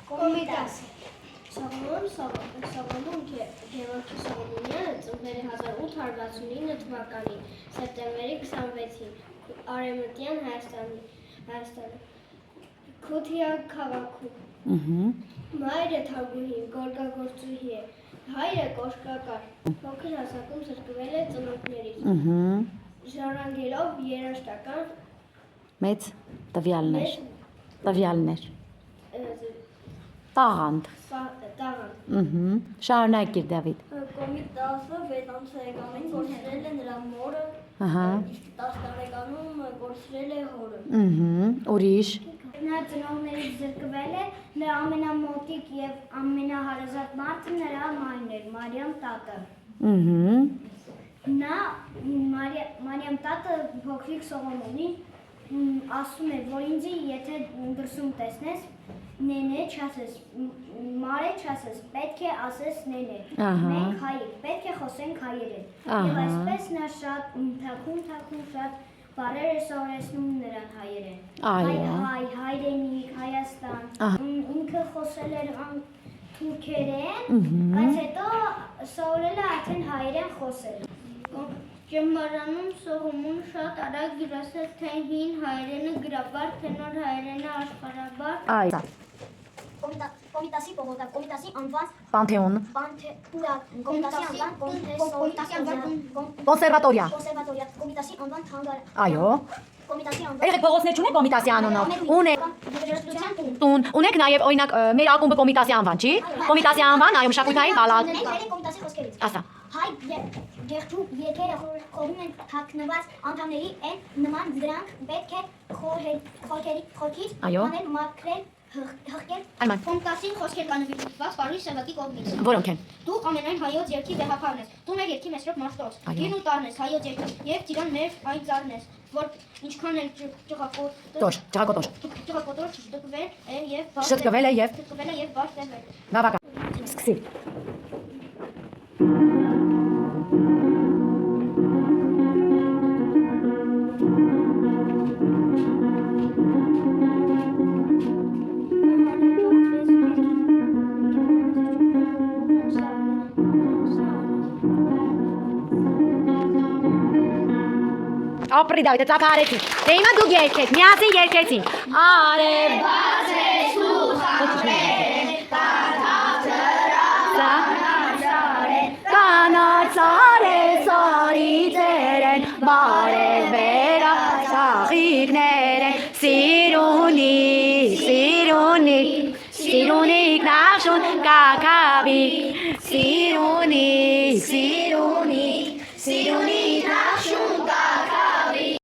Կոմիտաս Սողոմոն Գևորգի Սողոմոնյանը ծնվել է 1869 թվականին սեպտեմբերի 26-ին Արևմտյան Հայաստանը Քոթիա քաղաքում Մայրը թագուհի գորգագործուհի է հայրը կոշկակար փոքր հասակում զրկվել է ծնողներից ժառանգելով երաժշտական մեծ տվյալներ տաղանդ շարունակիր Դավիթ Կոմիտասը 6 ամսական կորցրել է նրա մորը 10 տարեկանում կորցրել է հորը ուրիշ Նա ծնողներից զրկվել է նրա ամենամոտիկ և ամենահարազատ մարդը նրա մայրն էր Մարիամ տատը Նա Մարիամ տատը փոքրիկ Սողոմոնին ասում է, որ ինձ եթե դրսում տեսնես նենե չասես, մարե չասես, պետք է ասես նենե, մենք հայեր, պետք է խոսենք հայերեն և այսպես նա շատ թաքուն շատ բառեր է սովորեցնում նրան հայերեն հայ, հայրենիք, Հայաստան ինքը խոսել էր թուրքերեն, բայց հետո սովորել է արդեն հայերեն խոսել Ճմբարանում Սողոմոնը շատ արագ գրասեց թե հին հայերենը գրաբար, թե նոր հայերենը աշխարհաբար Կոմիտասի պողոտա, Կոմիտասի անվան Պանթեոն Կոնսերվատորիա, Կոնսերվատորիա Կոմիտասի անվան թանգարան Այո Կոմիտասի անվան Երեք փողոցներ չունեք Կոմիտասի անունով Ունեք նաև օրինակ մեր ակումբը Կոմիտասի անվան չի Կոմիտասի անվան այո մշակութային բալակ Կոմիտասի խոսքերից ասա Հայ գեղջու երկերը խորհում են հագնված անդամների են նման դրանք պետք է խորքից անել մաքրել հղկել Կոմիտասին խոսքեր կան նվիրված Պարուհի Սևակի կողմից Որոնք են Դու ամենայն հայոց երկի վեհապարն ես Դու մեր երկի մեսրոպ մաշտոց Գին ու տարն ես հայոց երկի և ծիրան մեր այն ծառն ես որ ինչքան էլ ճղակոտոր շտկվել է և բաց տեղվել Բավական սկսի Ապրի Դավիթը ծափարեցի Դե հիմա դուք երկեք միասին երկեցին Արև բացես ու խաղեր Կանացարես արիցեր են Բարև վերա սաղիքներ են Սիրունիկ նախշուն կակավի Սիրունիկ